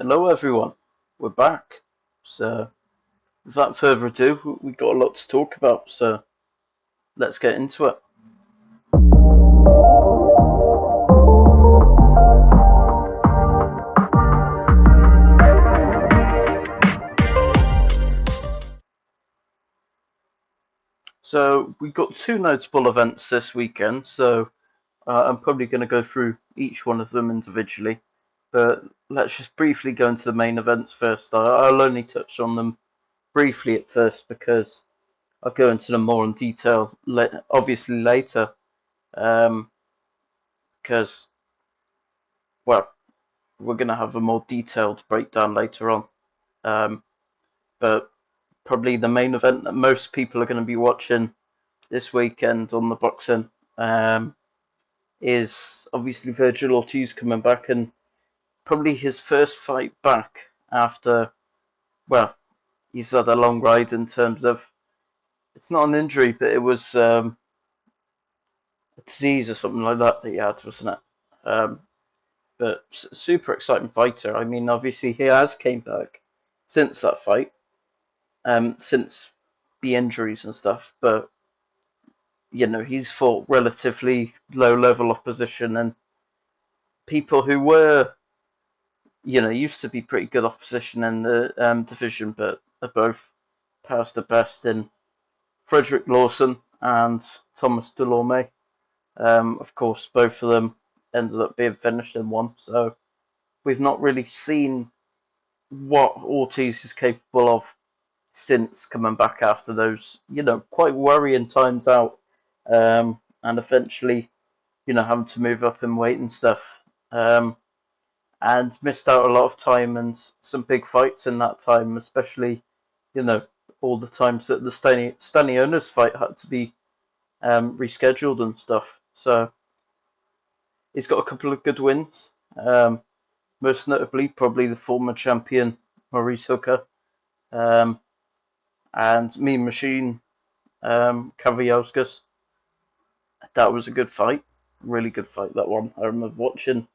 Hello everyone, we're back. So, without further ado, we've got a lot to talk about, so let's get into it. So, we've got two notable events this weekend, so I'm probably going to go through each one of them individually, but let's just briefly go into the main events first. I'll only touch on them briefly at first because I'll go into them more in detail, obviously later, um, because, well, we're going to have a more detailed breakdown later on. Um, but probably the main event that most people are going to be watching this weekend on the boxing um, is obviously Vergil Ortiz coming back and probably his first fight back after, well, he's had a long ride in terms of it's not an injury, but it was a disease or something like that that he had, wasn't it? Um, but super exciting fighter. I mean, obviously he has came back since that fight, since the injuries and stuff, but he's fought relatively low level opposition and people who were, used to be pretty good opposition in the division, but are both past the best in Frederick Lawson and Thomas Delorme. Of course, both of them ended up being finished in one, so we've not really seen what Ortiz is capable of since coming back after those, quite worrying times out, and eventually having to move up in weight and stuff. Um, and missed out a lot of time and some big fights in that time, especially, you know, all the times that the Stanionis fight had to be rescheduled and stuff. So he's got a couple of good wins. Most notably, probably the former champion Maurice Hooker um, and Mean Machine Kaviauskas. That was a good fight, really good fight. That one I remember watching.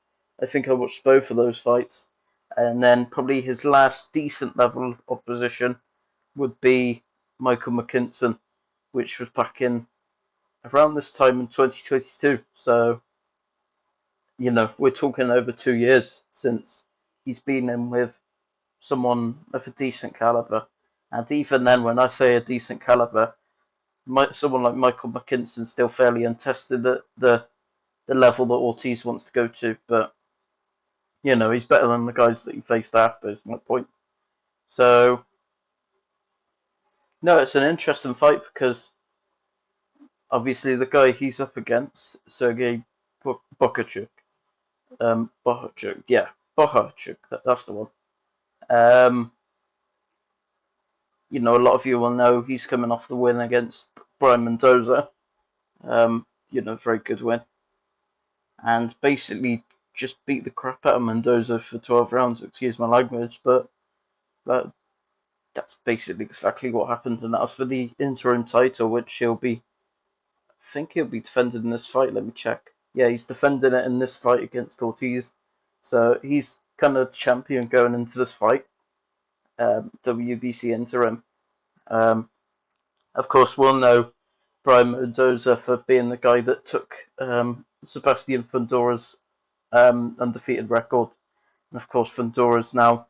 I think I watched both of those fights, and then probably his last decent level opposition would be Michael McKinson, which was back in around this time in 2022. So we're talking over 2 years since he's been in with someone of a decent caliber, and even then, when I say a decent caliber, someone like Michael McKinson's still fairly untested at the level that Ortiz wants to go to, but he's better than the guys that he faced after, is my point. So, no, it's an interesting fight because obviously the guy he's up against, Sergey Bohachuk, yeah, Bohachuk, that's the one. Um, a lot of you will know he's coming off the win against Brian Mendoza, very good win, and basically just beat the crap out of Mendoza for 12 rounds, excuse my language, but that that's basically exactly what happened, and that was for the interim title, which I think he'll be defending in this fight. Let me check. Yeah, he's defending it in this fight against Ortiz, so he's kind of champion going into this fight, WBC interim. Um, of course, we'll know Brian Mendoza for being the guy that took Sebastian Fundora's undefeated record, and of course, Fundora's now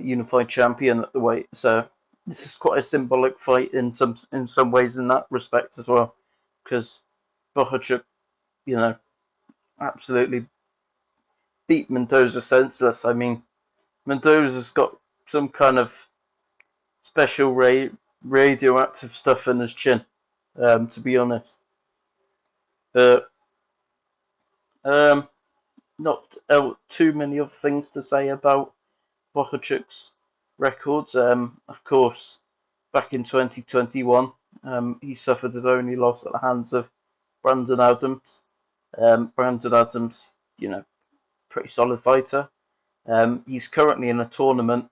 unified champion at the weight. So this is quite a symbolic fight in some ways in that respect as well, because Bohachuk, you know, absolutely beat Mendoza senseless. I mean, Mendoza's got some kind of special radioactive stuff in his chin, to be honest. But um, not too many other things to say about Bohachuk's records. Of course, back in 2021, he suffered his only loss at the hands of Brandon Adams. Brandon Adams, pretty solid fighter. He's currently in a tournament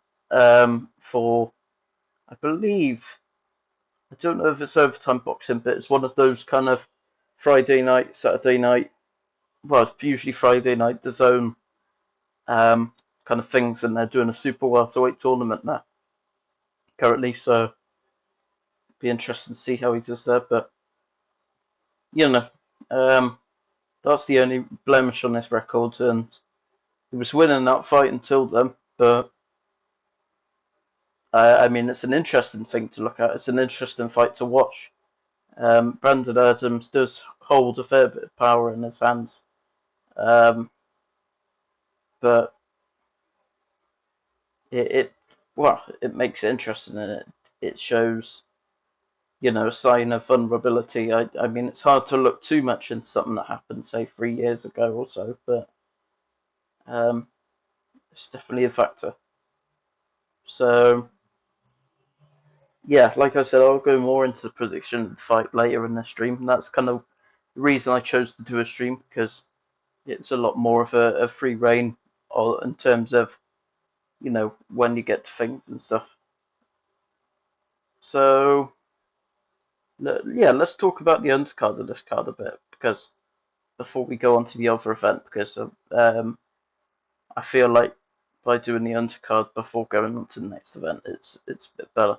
for, I believe, I don't know if it's overtime boxing, but it's one of those kind of Friday night, Saturday night. Well, it's usually Friday night. The zone kind of things, and they're doing a super welterweight tournament there currently. So be interesting to see how he does there. But you know, um, that's the only blemish on this record, and he was winning that fight until then. But I mean, it's an interesting thing to look at. It's an interesting fight to watch. Brandon Adams does hold a fair bit of power in his hands, um, but it well, it makes it interesting, and it shows a sign of vulnerability. I mean, it's hard to look too much into something that happened, say, 3 years ago or so, but um, it's definitely a factor. So, yeah, like I said, I'll go more into the prediction of the fight later in the stream, and that's kind of the reason I chose to do a stream, because it's a lot more of a free reign in terms of, when you get to things and stuff. So, yeah, let's talk about the undercard of this card a bit, because before we go on to the other event, because I feel like by doing the undercard before going on to the next event, it's a bit better.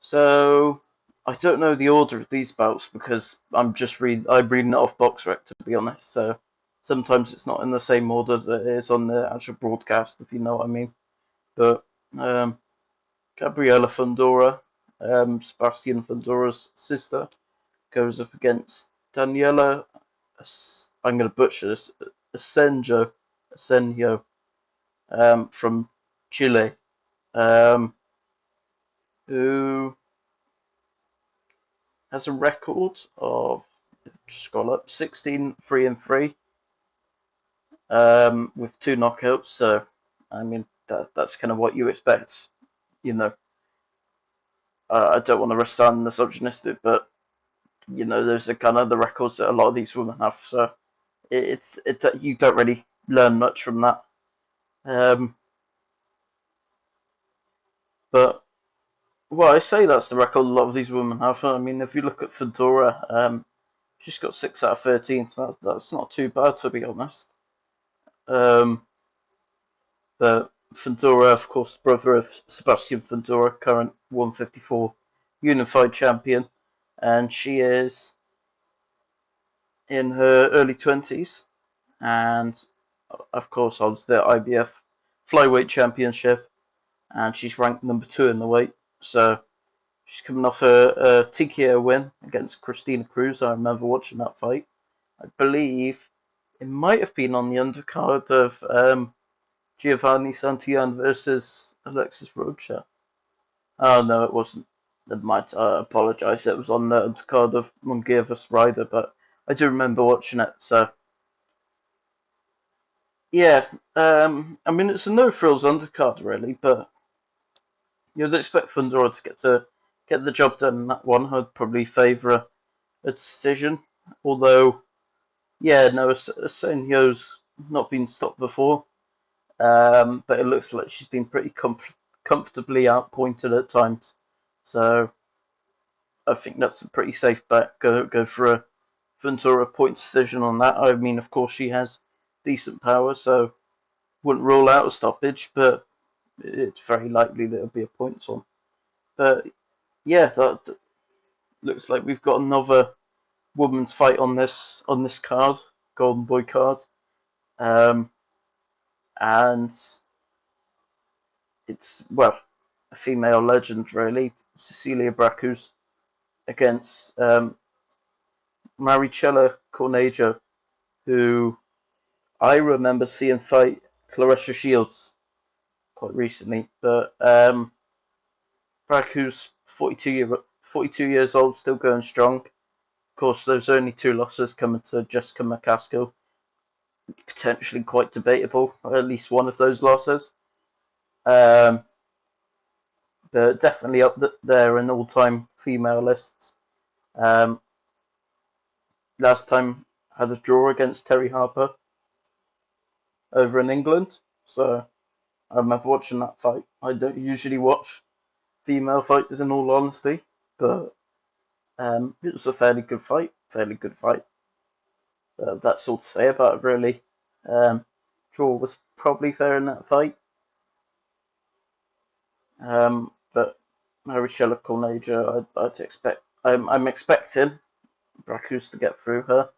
So I don't know the order of these bouts because I'm reading it off BoxRec, to be honest. So sometimes it's not in the same order that it is on the actual broadcast, if you know what I mean. But Gabriela Fundora, Sebastian Fundora's sister, goes up against Daniela. I'm going to butcher this. Asenjo, from Chile, who has a record of, scroll up, 16-3-3, with 2 knockouts. So, I mean, that's kind of what you expect. I don't want to sound misogynistic, but those are kind of the records that a lot of these women have. So you don't really learn much from that. But well, I say that's the record a lot of these women have. I mean, if you look at Fedora, she's got 6 out of 13, so that's not too bad, to be honest. But Fundora, of course, brother of Sebastian Fundora, current 154 unified champion, and she is in her early 20s, and of course holds the IBF flyweight championship, and she's ranked number 2 in the weight. So she's coming off a TKO win against Christina Cruz. I remember watching that fight. I believe it might have been on the undercard of Giovanni Santillan versus Alexis Rocha. Oh no, it wasn't. Never mind. I apologise. It was on the undercard of Munguia vs Ryder, but I do remember watching it. So yeah, I mean it's a no frills undercard really, but you'd expect Fundora to get the job done in that one. I'd probably favour a decision, although yeah, no, Asenio's not been stopped before. But it looks like she's been pretty comfortably outpointed at times. So I think that's a pretty safe bet. Go for a Ventura point decision on that. I mean, of course, she has decent power, so wouldn't rule out a stoppage, but it's very likely that it'll be a points one. But yeah, that looks like we've got another women's fight on this card, Golden Boy card, and it's, well, a female legend really, Cecilia Brakus against Maricela Cornejo, who I remember seeing fight Claressa Shields quite recently. But Brakus, 42 years old, still going strong. Of course, there's only 2 losses coming to Jessica McCaskill. Potentially quite debatable, at least one of those losses. But definitely up there in all-time female lists. Last time had a draw against Terry Harper over in England, so I remember watching that fight. I don't usually watch female fighters, in all honesty, but it was a fairly good fight. That's all to say about it, really. draw was probably fair in that fight. But Marichella Corneja, I'm expecting Bracus to get through her.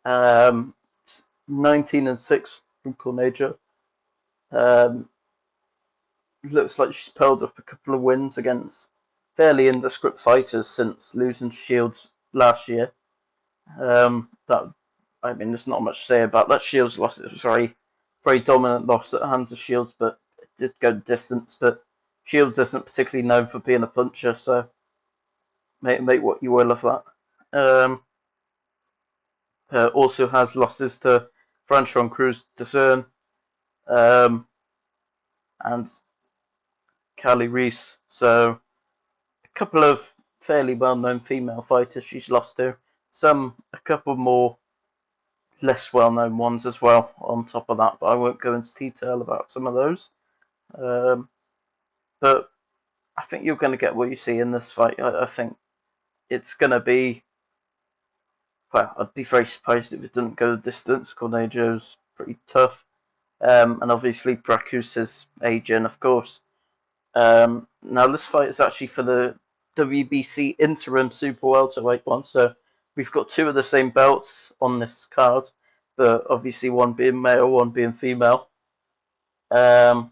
19-6 from Corneja. Looks like she's pulled up a couple of wins against fairly indescript fighters since losing Shields last year. There's not much to say about that. Shields loss. It was very dominant loss at the hands of Shields, but it did go the distance. But Shields isn't particularly known for being a puncher, so make what you will of that. Also has losses to Franchon Cruz Discern and Callie Reese. So a couple of fairly well-known female fighters she's lost to. A couple more less well-known ones as well on top of that, but I won't go into detail about some of those. But I think you're going to get what you see in this fight. I think it's going to be. Well, I'd be very surprised if it didn't go the distance. Cornejo's pretty tough. And obviously Bracus is aging, of course. Now this fight is actually for the WBC interim super welterweight one, so we've got two of the same belts on this card, but obviously one being male, one being female. So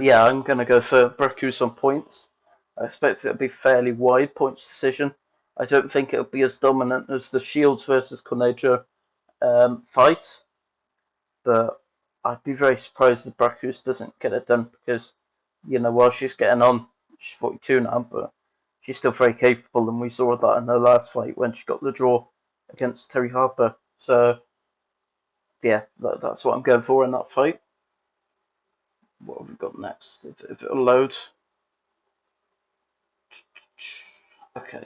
yeah, I'm going to go for Bracus on points. I expect it to be fairly wide points decision. I don't think it'll be as dominant as the Shields versus Corneja fight, but I'd be very surprised if Bracus doesn't get it done because, while she's getting on, she's 42 now, but she's still very capable, and we saw that in her last fight when she got the draw against Terry Harper. So, yeah, that's what I'm going for in that fight. What have we got next? If it'll load. Okay.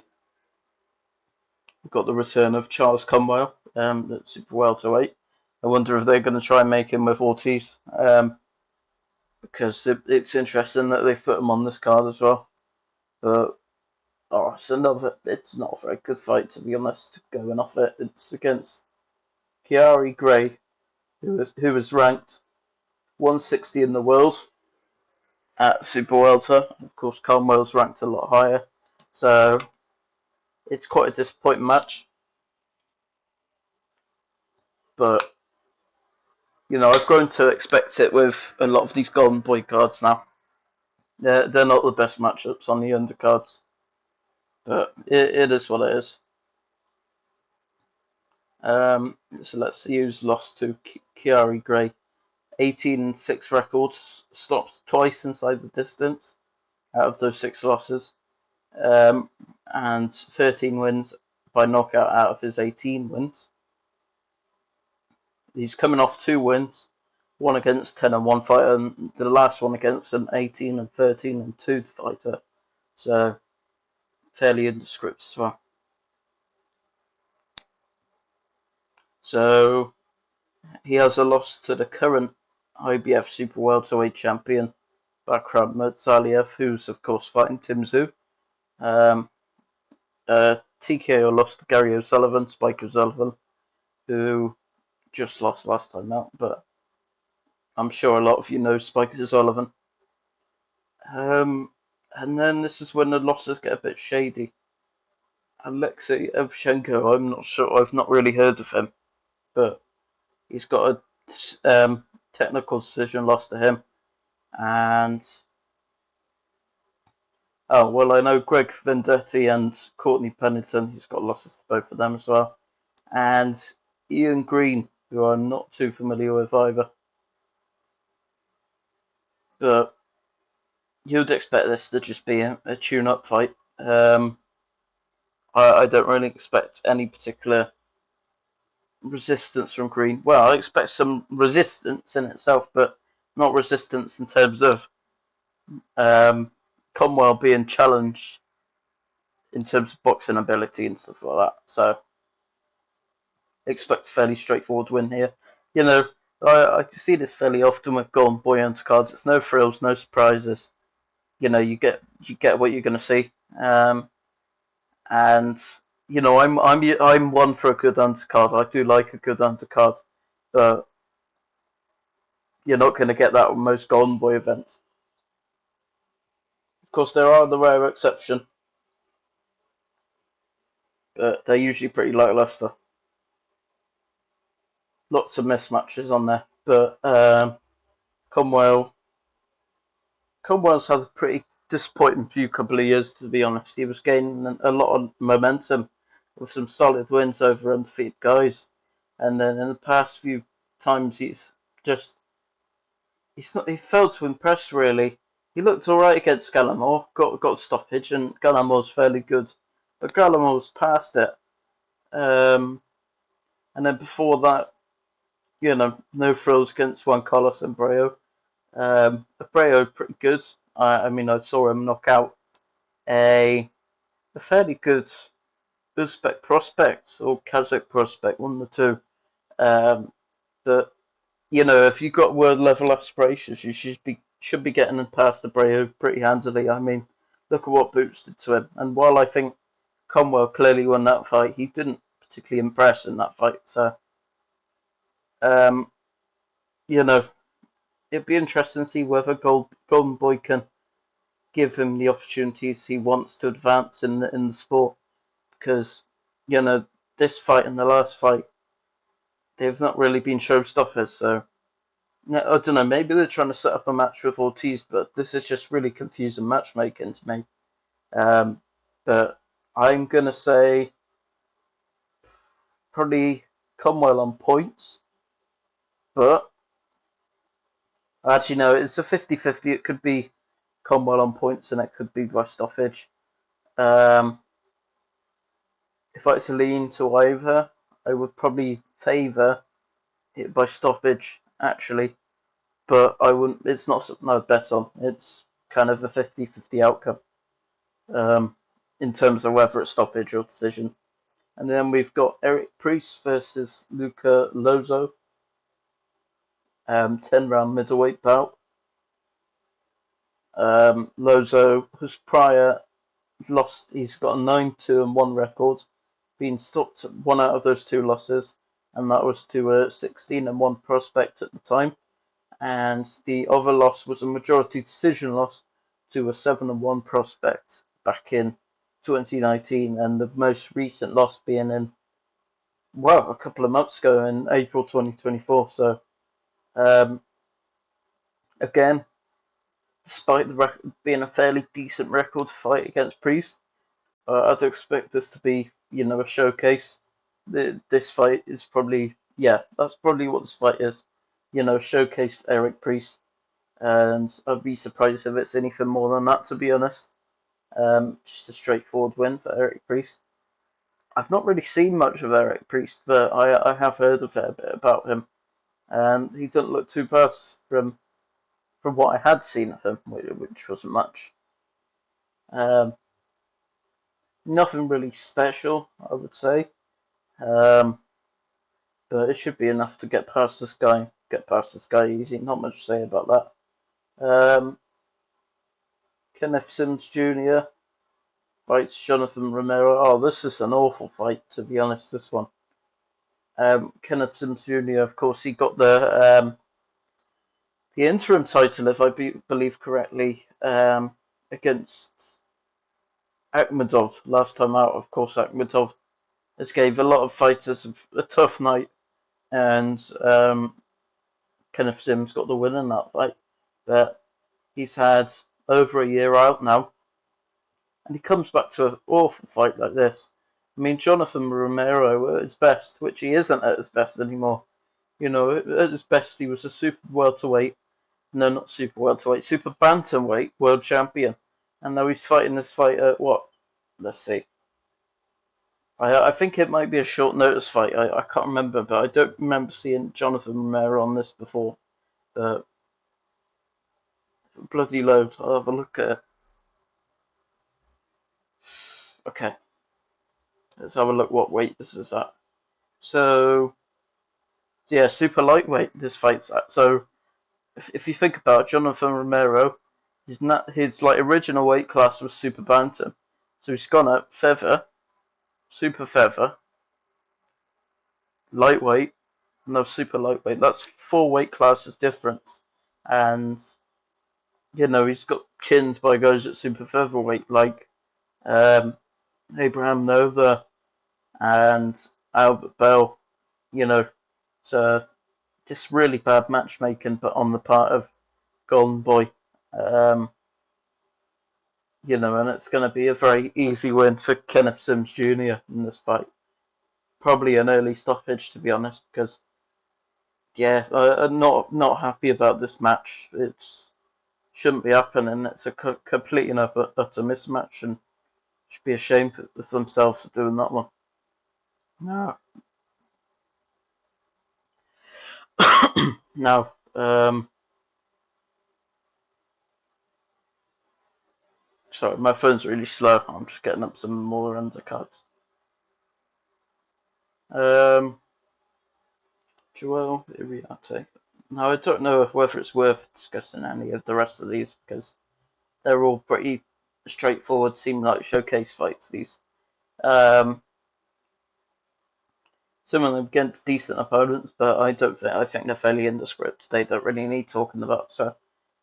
We've got the return of Charles Conwell, at super welterweight. I wonder if they're going to try and make him with Ortiz, because it's interesting that they've put him on this card as well. But it's not a very good fight, to be honest. Going off it, it's against Kiari Gray, who is ranked 160 in the world at super welter. Of course, Conwell's ranked a lot higher, so it's quite a disappointing match. But I've grown to expect it with a lot of these Golden Boy cards now. They're not the best matchups on the undercards, but it is what it is. So let's see who's lost to Kiari Gray. 18-6 records, stopped twice inside the distance out of those 6 losses, and 13 wins by knockout out of his 18 wins. He's coming off 2 wins, one against 10-1 fighter, and the last one against an 18-13-2 fighter. So fairly indescript as well. So he has a loss to the current IBF Super Welterweight champion, Bakram Murzaliev, who's of course fighting Tim Tszyu. TKO lost to Gary O'Sullivan, Spike O'Sullivan, who just lost last time out, but I'm sure a lot of you know Spike O'Sullivan. And then this is when the losses get a bit shady. Alexei Evchenko, I'm not sure, I've not really heard of him, but he's got a technical decision loss to him. And I know Greg Vendetti and Courtney Pennington, he's got losses to both of them as well. And Ian Green, who I'm not too familiar with either. But you'd expect this to just be a tune-up fight. I don't really expect any particular resistance from Green. Well, I expect some resistance in itself, but not resistance in terms of Conwell being challenged in terms of boxing ability and stuff like that. So, expect a fairly straightforward win here. I see this fairly often with Golden Boy undercards. It's no frills, no surprises. You get what you're going to see. And I'm one for a good undercard. I do like a good undercard. but you're not going to get that on most Golden Boy events. Of course, there are the rare exception, but they're usually pretty lackluster. Lots of mismatches on there, but Conwell Conwell's had a pretty disappointing few couple of years, to be honest. He was gaining a lot of momentum with some solid wins over undefeated guys, and then in the past few times just he failed to impress really. He looked all right against Gallimore, got a stoppage, and Gallimore's fairly good, but Gallimore's past it. Um, and then before that, no frills against Juan Carlos Abreu. Abreu pretty good. I mean, I saw him knock out a fairly good Uzbek prospect or Kazakh prospect, one of the two. That if you've got world level aspirations, you should be getting past Abreu pretty handily. I mean, look at what Boots did to him. And while I think Conwell clearly won that fight, he didn't particularly impress in that fight. So, um, you know, it'd be interesting to see whether Golden Boy can give him the opportunities he wants to advance in the sport. Because, this fight and the last fight, they've not really been showstoppers. So, I don't know, maybe they're trying to set up a match with Ortiz, but this is just really confusing matchmaking to me. But I'm going to say probably Conwell on points, but actually, no, it's a 50-50. It could be Conwell on points and it could be by stoppage. Um, if I had to lean to either, I would probably favour it by stoppage, actually, but I wouldn't. It's not something I'd bet on. It's kind of a 50-50 outcome in terms of whether it's stoppage or decision. And then we've got Eric Priest versus Luca Lozo, 10-round middleweight bout. Lozo, whose prior lost, he's got a 9-2-1 record, being stopped at one out of those two losses, and that was to a 16-1 prospect at the time. And the other loss was a majority decision loss to a 7-1 prospect back in 2019, and the most recent loss being in a couple of months ago in April 2024. So again, despite the being a fairly decent record fight against Priest, I'd expect this to be a showcase. This fight is probably that's probably what this fight is. Showcase for Eric Priest, and I'd be surprised if it's anything more than that, to be honest. Just a straightforward win for Eric Priest. I've not really seen much of Eric Priest, but I have heard a fair bit about him, and he doesn't look too bad from what I had seen of him, which wasn't much. Um, Nothing really special, I would say, um, but it should be enough to get past this guy. Get past this guy easy. Not much to say about that. Kenneth Sims Jr. fights Jonathan Romero. Oh, this is an awful fight, to be honest. This one. Kenneth Sims Jr. Of course, he got the interim title, if I believe correctly, against Akhmedov last time out. Of course, Akhmedov has gave a lot of fighters a tough night, and Kenneth Sims got the win in that fight. But he's had over a year out now, and he comes back to an awful fight like this. I mean, Jonathan Romero at his best, which he isn't at his best anymore. At his best, he was a super welterweight. No, not super welterweight, super bantamweight world champion. And now he's fighting this fight at what? Let's see. I think it might be a short notice fight. I can't remember, but I don't remember seeing Jonathan Romero on this before. But bloody load. I'll have a look at it. Okay. Let's have a look what weight this is at. So, yeah, super lightweight this fight's at. So, if you think about it, Jonathan Romero, his original weight class was super bantam. So he's gone up feather, super feather, lightweight, no super lightweight. That's 4 weight classes difference, and he's got chinned by guys at super featherweight like um, Abraham Nova and Albert Bell. You know, so just really bad matchmaking, but on the part of Golden Boy. Um, and it's going to be a very easy win for Kenneth Sims Jr. in this fight. Probably an early stoppage, to be honest, because I'm not happy about this match. It's shouldn't be happening. It's a complete and utter mismatch, and should be ashamed of themselves for doing that one. No, no. Sorry, my phone's really slow. I'm just getting up some more undercards. Joel Iriarte. Now, I don't know whether it's worth discussing any of the rest of these because they're all pretty straightforward, seem like showcase fights. These, um, some of them against decent opponents, but I think they're fairly indescript. They don't really need talking about. So,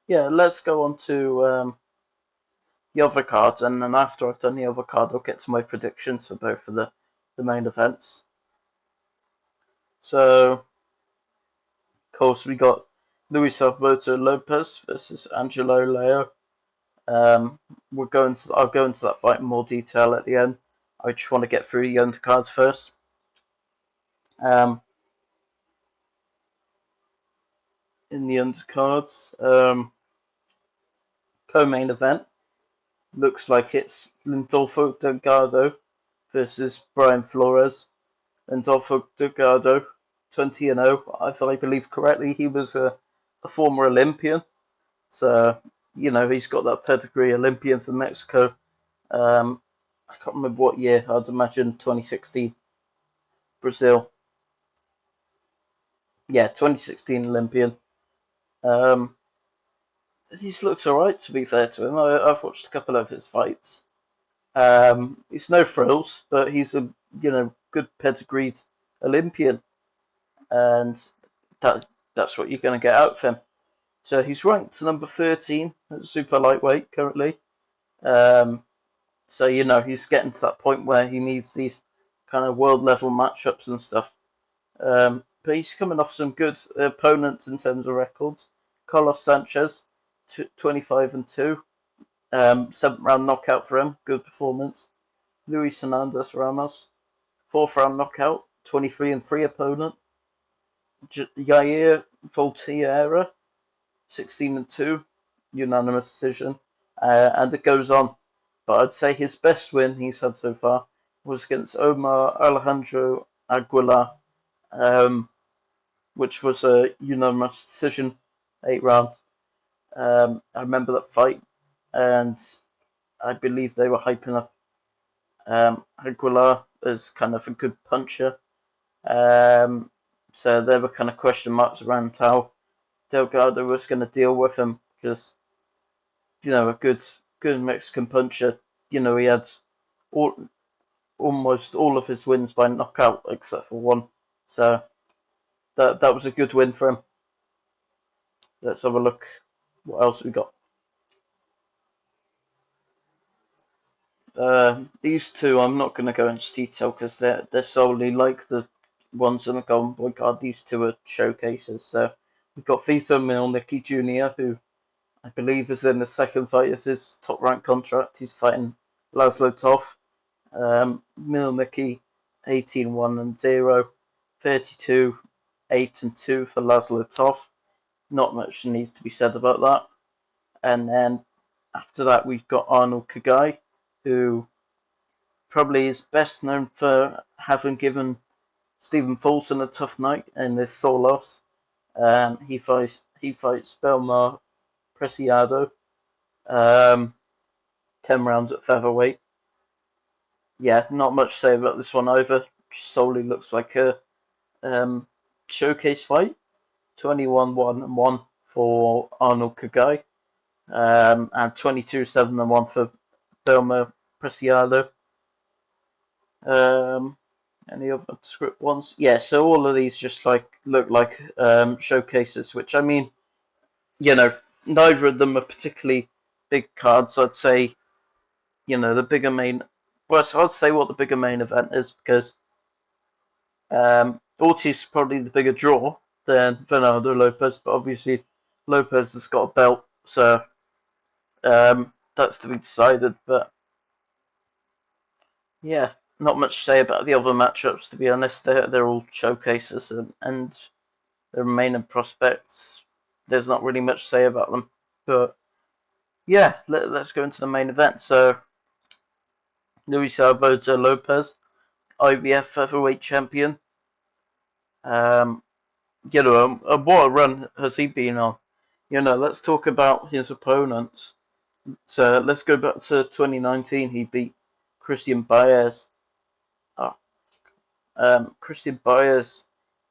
yeah, let's go on to the other cards, and then after I've done the other card, I'll get to my predictions for both of the main events. So, of course, we got Luis Alberto Lopez versus Angelo Leo. I'll go into that fight in more detail at the end. I just want to get through the undercards first. Um, in the undercards, co-main event looks like it's Lindolfo Delgado versus Brian Flores. Lindolfo Delgado, 20-0. If I believe correctly, he was a former Olympian, so he's got that pedigree. Olympian for Mexico. I can't remember what year. I'd imagine 2016 Brazil. Yeah, 2016 Olympian. Um, he looks alright, to be fair to him. I've watched a couple of his fights. He's no frills, but he's a good pedigreed Olympian, and that's what you're going to get out of him. So he's ranked number 13 at super lightweight currently. So he's getting to that point where he needs these kind of world level matchups and stuff. But he's coming off some good opponents in terms of records. Carlos Sanchez, 25-2, 7th-round knockout for him, good performance. Luis Hernandez Ramos, 4th-round knockout, 23-3 opponent. Yair Voltierra, 16-2, unanimous decision, and it goes on. But I'd say his best win he's had so far was against Omar Alejandro Aguilar, which was a unanimous decision, 8 rounds. I remember that fight, and I believe they were hyping up Aguilar as kind of a good puncher. So there were kind of question marks around how Delgado was going to deal with him because a good Mexican puncher. He had almost all of his wins by knockout except for one. So that was a good win for him. Let's have a look. What else we got? These two, I'm not going to go into detail because they're solely like the ones on the Golden Boy card. These two are showcases. So we've got Vito Milnicki Jr., who I believe is in the second fight of his top rank contract. He's fighting Laszlo Toth. Milnicki 18-1-0, 32-8-2 for Laszlo Toth. Not much needs to be said about that. And then after that, we've got Arnold Kagai, who probably is best known for having given Stephen Fulton a tough night in this sole loss. He fights Belmar Preciado, 10 rounds at featherweight. Yeah, not much to say about this one either. Solely looks like a showcase fight. 21-1-1 for Arnold Kagai, and 22-7-1 for Belmar Preciado. Any other script ones? Yeah, so all of these just look like showcases, which I mean, neither of them are particularly big cards. I'd say, the bigger main. Well, so I'd say what the bigger main event is because Ortiz is probably the bigger draw than Venado Lopez, but obviously Lopez has got a belt, so that's to be decided. But yeah, not much to say about the other matchups, to be honest. They're all showcases and the remaining prospects. There's not really much to say about them. But yeah, let's go into the main event. So Luis Alberto Lopez, IBF featherweight champion. Um, what a run has he been on? Let's talk about his opponents. So let's go back to 2019. He beat Christian Baez. Oh, Christian Baez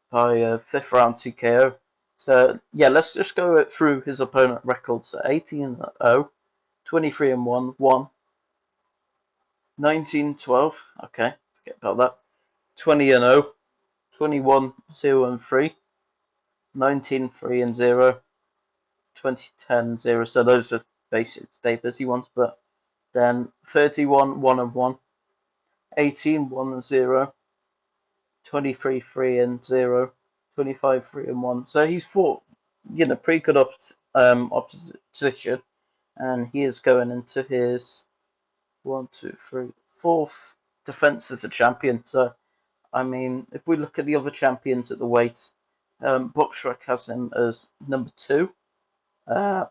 by fifth round TKO. So yeah, let's just go through his opponent records. So 18-0, 23-1, 1, 19-12. Okay, forget about that. 20-0, 21-0 3, 19-3-0, 20-10-0. So those are basic stay busy ones. But then 31-1-1, 18-1-0, 23-3-0, 25-3-1. So he's fought, pretty good opposition, and he is going into his fourth defense as a champion. So I mean, if we look at the other champions at the weight, Boxrec has him as number 2. Uh,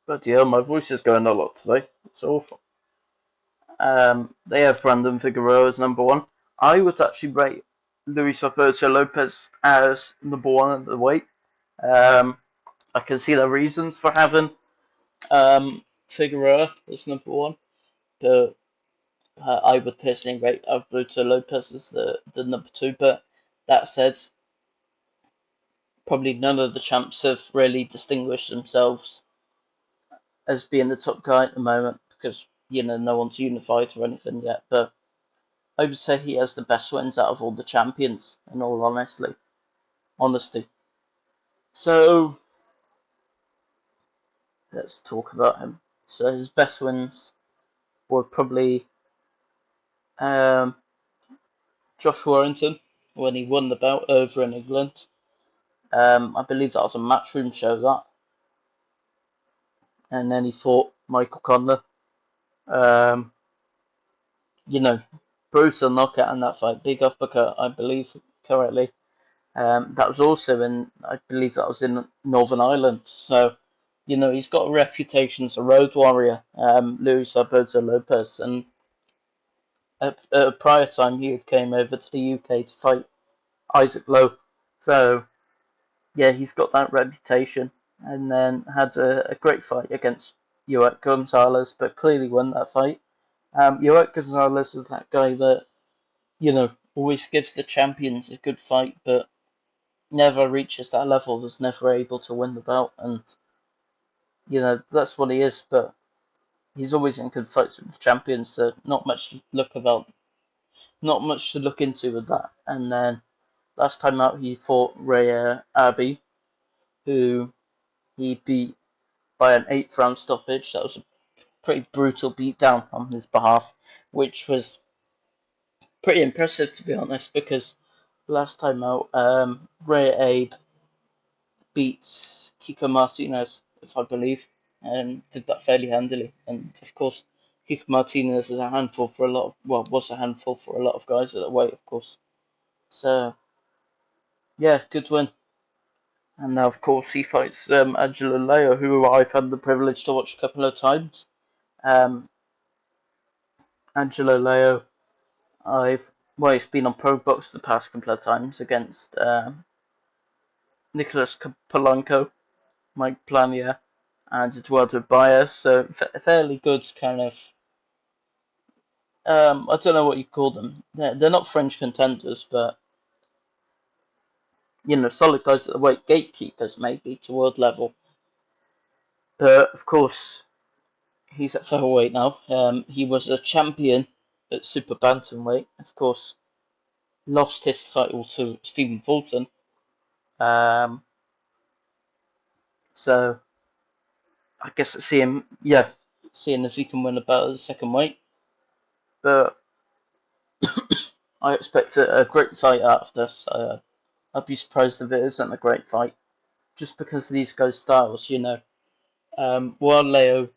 but yeah, my voice is going a lot today. It's awful. They have Brandon Figueroa as number 1. I would actually rate Luis Alberto Lopez as number 1 at the weight. I can see the reasons for having Figueroa as number 1, but I would personally rate Alberto Lopez as the number 2. But that said, probably none of the champs have really distinguished themselves as being the top guy at the moment because no one's unified or anything yet. But I would say he has the best wins out of all the champions, in all honesty. So let's talk about him. So his best wins were probably Josh Warrington when he won the bout over in England. I believe that was a matchroom show, that. And then he fought Michael Conlan. Um, brutal knockout in that fight. Big uppercut, I believe, correctly. That was also I believe that was in Northern Ireland. So, he's got a reputation as a road warrior, Luis Alberto Lopez. And at a prior time, he came over to the UK to fight Isaac Lowe. So, yeah, he's got that reputation. And then had a great fight against Joaquin Gonzalez, but clearly won that fight. Joaquin Gonzalez is that guy that, always gives the champions a good fight, but never reaches that level, was never able to win the belt. And, that's what he is, but he's always in good fights with the champions, so not much to look into with that. And then last time out, he fought Ray Abbey, who he beat by an 8th round stoppage. That was a pretty brutal beatdown on his behalf, which was pretty impressive, to be honest, because last time out, Ray Abe beats Kiko Martinez, if I believe, and did that fairly handily. And of course, Kiko Martinez is a handful for was a handful for a lot of guys at that weight, of course. So, yeah, good win. And now, of course, he fights Angelo Leo, who I've had the privilege to watch a couple of times. Angelo Leo, he's been on Pro Box the past couple of times against Nicholas Polanco, Mike Planier, and Eduardo Baez. So fairly good kind of. I don't know what you call them. They're not French contenders, but solid guys at the weight, gatekeepers maybe to world level. But of course, he's at featherweight now. He was a champion at super bantamweight. Of course, lost his title to Stephen Fulton. Um, so I guess seeing if he can win a belt at the second weight. But I expect a great fight out of this. I'd be surprised if it isn't a great fight, just because of these guys' styles. While Leo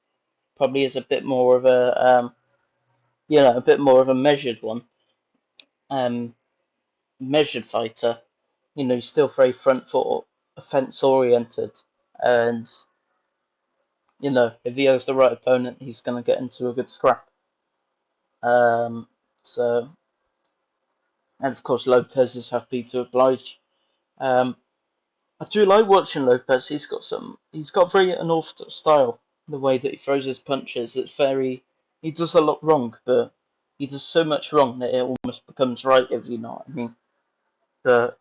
probably is a bit more of a bit more of a measured one, measured fighter. He's still very front foot, offense oriented, and if he has the right opponent, he's going to get into a good scrap. Um, so, and of course, Lopez is happy to oblige. Um, I do like watching Lopez. He's got very unorthodox style. The way that he throws his punches, he does a lot wrong, but he does so much wrong that it almost becomes right, if you know what I mean. But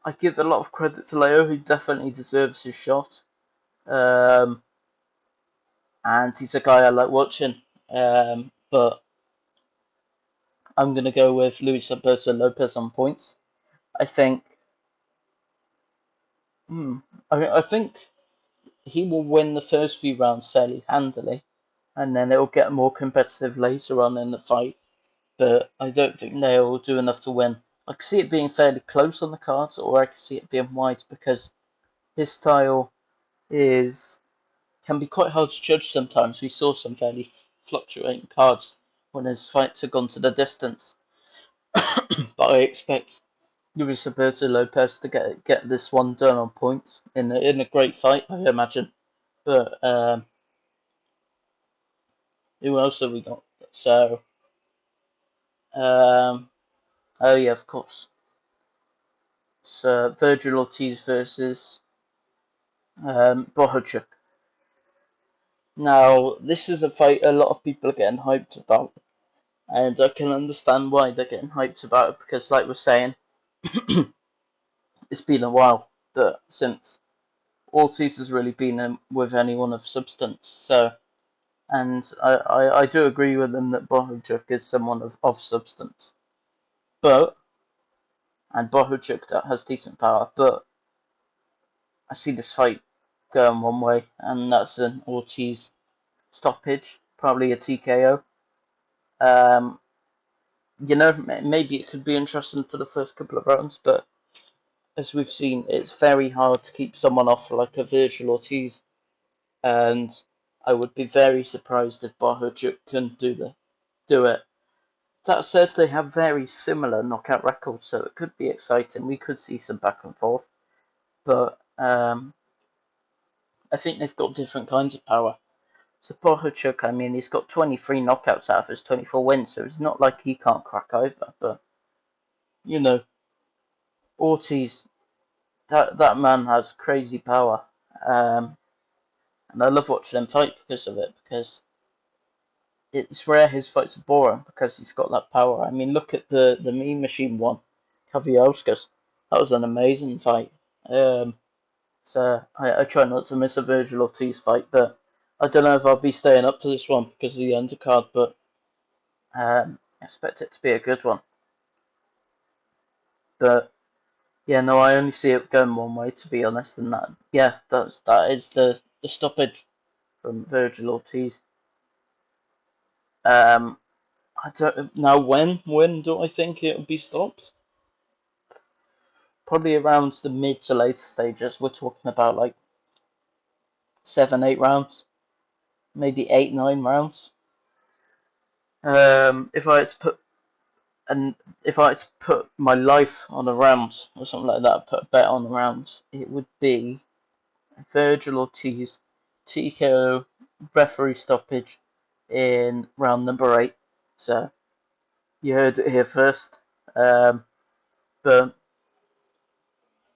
I give a lot of credit to Leo, who definitely deserves his shot. Um, and he's a guy I like watching. But I'm going to go with Luis Alberto Lopez on points. I think, I think he will win the first few rounds fairly handily, and then it will get more competitive later on in the fight. But I don't think Leo will do enough to win. I can see it being fairly close on the cards, or I can see it being wide because his style is can be quite hard to judge sometimes. We saw some fairly fluctuating cards when his fights have gone to the distance. But I expect Luis Alberto Lopez to get this one done on points in a great fight, I imagine. But who else have we got? So, oh yeah, of course. It's Vergil Ortiz versus Bohachuk. Now, this is a fight a lot of people are getting hyped about, and I can understand why they're getting hyped about it because, like we're saying, it's been a while since Ortiz has really been with anyone of substance. So, and I do agree with them that Bohachuk is someone of substance, and Bohachuk that has decent power, but I see this fight going one way, and that's an Ortiz stoppage, probably a TKO. Um, maybe it could be interesting for the first couple of rounds, but as we've seen, it's very hard to keep someone off like a Vergil Ortiz, and I would be very surprised if Bohachuk can do it. That said, they have very similar knockout records, so it could be exciting. We could see some back and forth, but I think they've got different kinds of power. So Bohachuk, I mean, he's got 23 knockouts out of his 24 wins, so it's not like he can't crack over. But you know, Ortiz, that man has crazy power, and I love watching him fight because of it. Because it's rare his fights are boring because he's got that power. I mean, look at the Mean Machine one, Kaviauskas. That was an amazing fight. So I try not to miss a Vergil Ortiz fight, but I don't know if I'll be staying up to this one because of the undercard, but I expect it to be a good one. But yeah, no, I only see it going one way to be honest, and that is the stoppage from Vergil Ortiz. I don't now when do I think it'll be stopped? Probably around the mid to later stages. We're talking about like 7, 8 rounds, maybe 8, 9 rounds. If I had to put my life on a round or something like that, put a bet on a round, it would be Vergil Ortiz TKO referee stoppage in round number 8. So you heard it here first. But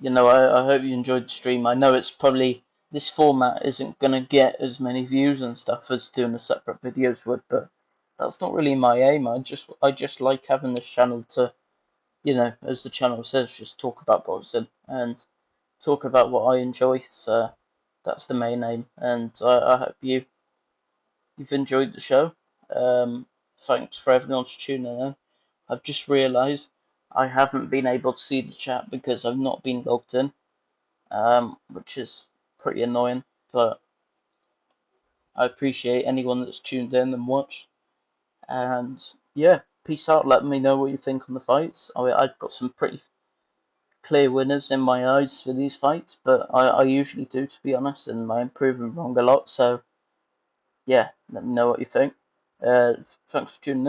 I hope you enjoyed the stream. I know it's probably this format isn't gonna get as many views and stuff as doing the separate videos would, but that's not really my aim. I just like having this channel to, as the channel says, just talk about boxing and talk about what I enjoy. So that's the main aim, and I hope you've enjoyed the show. Thanks for everyone for tuning in. I've just realised I haven't been able to see the chat because I've not been logged in, which is pretty annoying. But I appreciate anyone that's tuned in and watched. And yeah, peace out. Let me know what you think on the fights. I've got some pretty clear winners in my eyes for these fights, but I usually do, to be honest, and I'm proving wrong a lot. So yeah, let me know what you think. Thanks for tuning in.